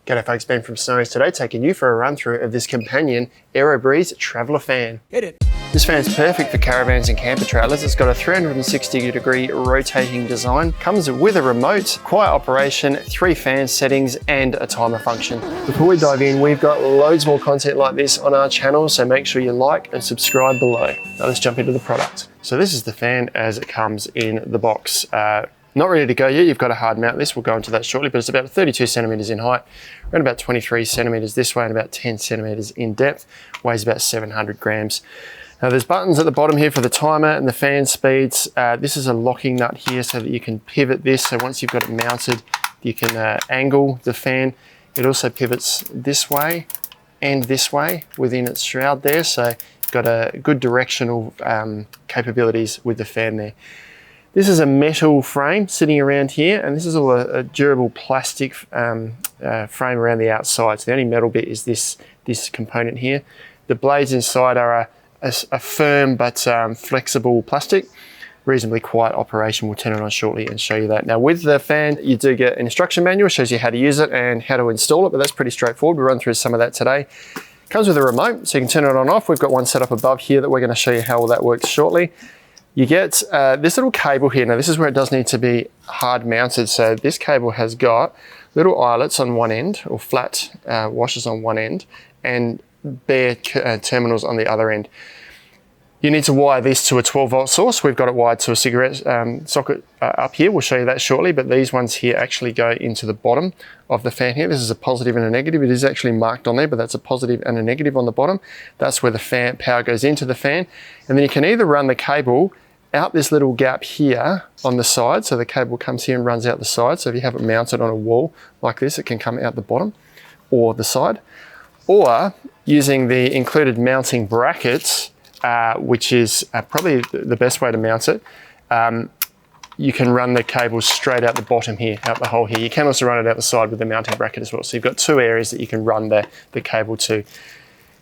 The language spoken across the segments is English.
G'day folks, Ben from Snowy's today, taking you for a run through of this Companion Aerobreeze Traveller Fan. Hit it. This fan's perfect for caravans and camper trailers. It's got a 360-degree rotating design, comes with a remote, quiet operation, 3 fan settings and a timer function. Before we dive in, we've got loads more content like this on our channel, so make sure you like and subscribe below. Now let's jump into the product. So this is the fan as it comes in the box. Not ready to go yet, you've got to hard mount this, we'll go into that shortly, but it's about 32 centimeters in height, around about 23 centimeters this way and about 10 centimeters in depth, weighs about 700 grams. Now there's buttons at the bottom here for the timer and the fan speeds. This is a locking nut here so that you can pivot this, so once you've got it mounted, you can angle the fan. It also pivots this way and this way within its shroud there, so you've got a good directional capabilities with the fan there. This is a metal frame sitting around here, and this is all a durable plastic frame around the outside. So the only metal bit is this component here. The blades inside are a firm but flexible plastic. Reasonably quiet operation. We'll turn it on shortly and show you that. Now with the fan, you do get an instruction manual, shows you how to use it and how to install it, but that's pretty straightforward. We'll run through some of that today. Comes with a remote, so you can turn it on and off. We've got one set up above here that we're going to show you how all that works shortly. You get this little cable here. Now this is where it does need to be hard mounted. So this cable has got little eyelets on one end, or flat washers on one end, and bare terminals on the other end. You need to wire this to a 12-volt source. We've got it wired to a cigarette socket up here. We'll show you that shortly, but these ones here actually go into the bottom of the fan here. This is a positive and a negative. It is actually marked on there, but that's a positive and a negative on the bottom. That's where the fan power goes into the fan. And then you can either run the cable out this little gap here on the side, so the cable comes here and runs out the side. So if you have it mounted on a wall like this, it can come out the bottom or the side. Or using the included mounting brackets, which is probably the best way to mount it, you can run the cable straight out the bottom here, out the hole here. You can also run it out the side with the mounting bracket as well. So you've got 2 areas that you can run the cable to.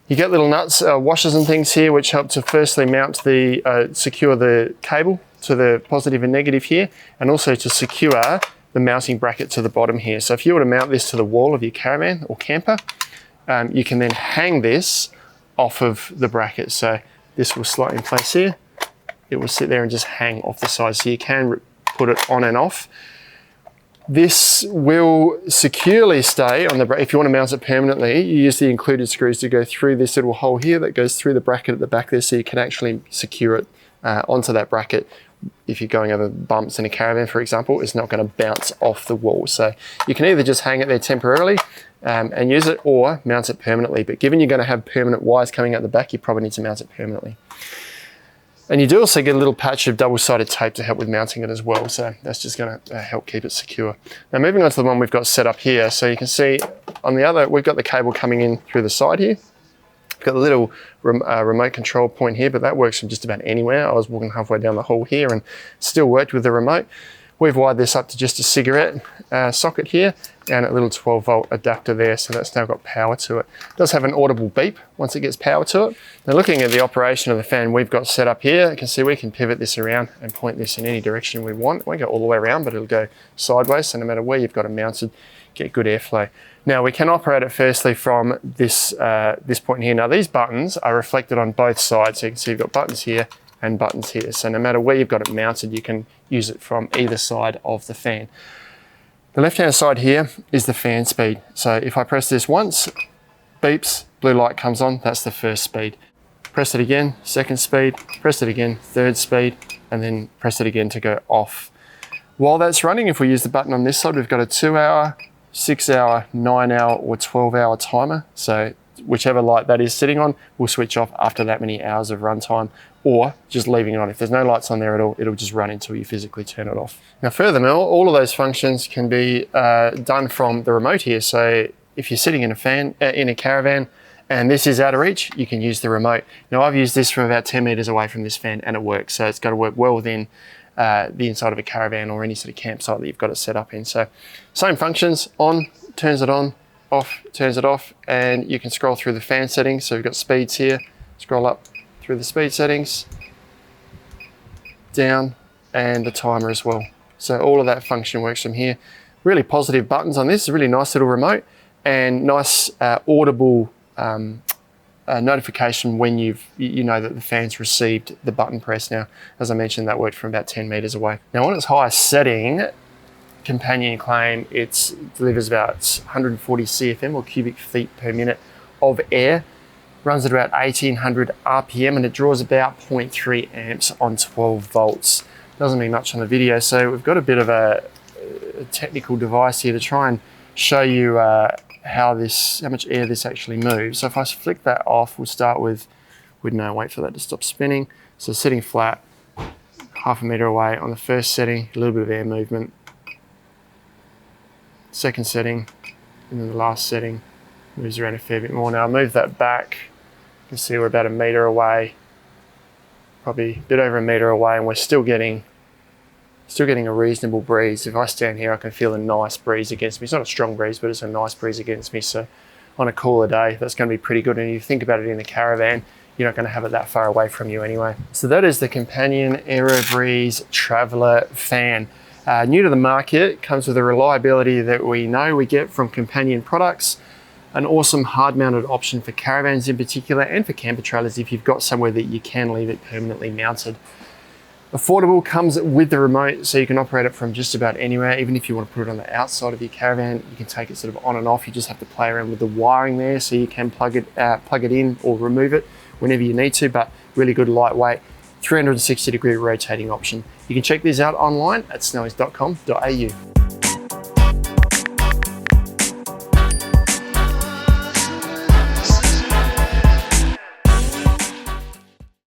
You get little nuts, washers and things here, which help to firstly mount secure the cable to the positive and negative here, and also to secure the mounting bracket to the bottom here. So if you were to mount this to the wall of your caravan or camper, you can then hang this off of the bracket. So this will slide in place here. It will sit there and just hang off the side. So you can put it on and off. This will securely stay on the bracket. If you want to mount it permanently, you use the included screws to go through this little hole here that goes through the bracket at the back there, so you can actually secure it onto that bracket. If you're going over bumps in a caravan, for example, it's not going to bounce off the wall. So you can either just hang it there temporarily and use it, or mount it permanently. But given you're going to have permanent wires coming out the back, you probably need to mount it permanently. And you do also get a little patch of double-sided tape to help with mounting it as well. So that's just going to help keep it secure. Now moving on to the one we've got set up here. So you can see on the other, we've got the cable coming in through the side here. We've got a little remote control point here, but that works from just about anywhere. I was walking halfway down the hall here and still worked with the remote. We've wired this up to just a cigarette socket here and a little 12-volt adapter there, so that's now got power to it. It does have an audible beep once it gets power to it. Now looking at the operation of the fan we've got set up here, you can see we can pivot this around and point this in any direction we want. It won't go all the way around, but it'll go sideways, so no matter where you've got it mounted, get good airflow. Now we can operate it firstly from this point here. Now these buttons are reflected on both sides, so you can see you've got buttons here and buttons here. So no matter where you've got it mounted, you can use it from either side of the fan. The left-hand side here is the fan speed. So if I press this once, beeps, blue light comes on, that's the first speed. Press it again, second speed, press it again, third speed, and then press it again to go off. While that's running, if we use the button on this side, we've got a 2-hour, 6-hour, 9-hour, or 12-hour timer. So whichever light that is sitting on will switch off after that many hours of runtime, or just leaving it on. If there's no lights on there at all, it'll just run until you physically turn it off. Now furthermore, all of those functions can be done from the remote here. So if you're sitting in a caravan and this is out of reach, you can use the remote. Now I've used this from about 10 meters away from this fan and it works. So it's got to work well within the inside of a caravan or any sort of campsite that you've got it set up in. So same functions, on, turns it on, off, turns it off, and you can scroll through the fan settings. So we've got speeds here, scroll up through the speed settings, down, and the timer as well. So all of that function works from here. Really positive buttons on this, a really nice little remote. and nice audible notification when you know that the fan's received the button press. Now, as I mentioned, that worked from about 10 meters away. Now, on its highest setting, Companion claim it delivers about 140 CFM or cubic feet per minute of air, runs at about 1800 RPM, and it draws about 0.3 amps on 12 volts. Doesn't mean much on the video, so we've got a bit of a technical device here to try and show you how much air this actually moves. So if I flick that off, we'll start with wait for that to stop spinning. So sitting flat, half a meter away. On the first setting, a little bit of air movement. Second setting, and then the last setting moves around a fair bit more. Now I'll move that back. You can see we're about a meter away, probably a bit over a meter away, and we're still getting a reasonable breeze. If I stand here, I can feel a nice breeze against me. It's not a strong breeze, but it's a nice breeze against me. So on a cooler day, that's going to be pretty good. And if you think about it in the caravan, you're not going to have it that far away from you anyway. So that is the Companion Aerobreeze Traveller Fan. New to the market, comes with a reliability that we know we get from Companion products, an awesome hard-mounted option for caravans in particular, and for camper trailers if you've got somewhere that you can leave it permanently mounted. Affordable, comes with the remote, so you can operate it from just about anywhere. Even if you want to put it on the outside of your caravan, you can take it sort of on and off. You just have to play around with the wiring there, so you can plug it in or remove it whenever you need to, but really good, lightweight, 360-degree rotating option. You can check these out online at snowies.com.au.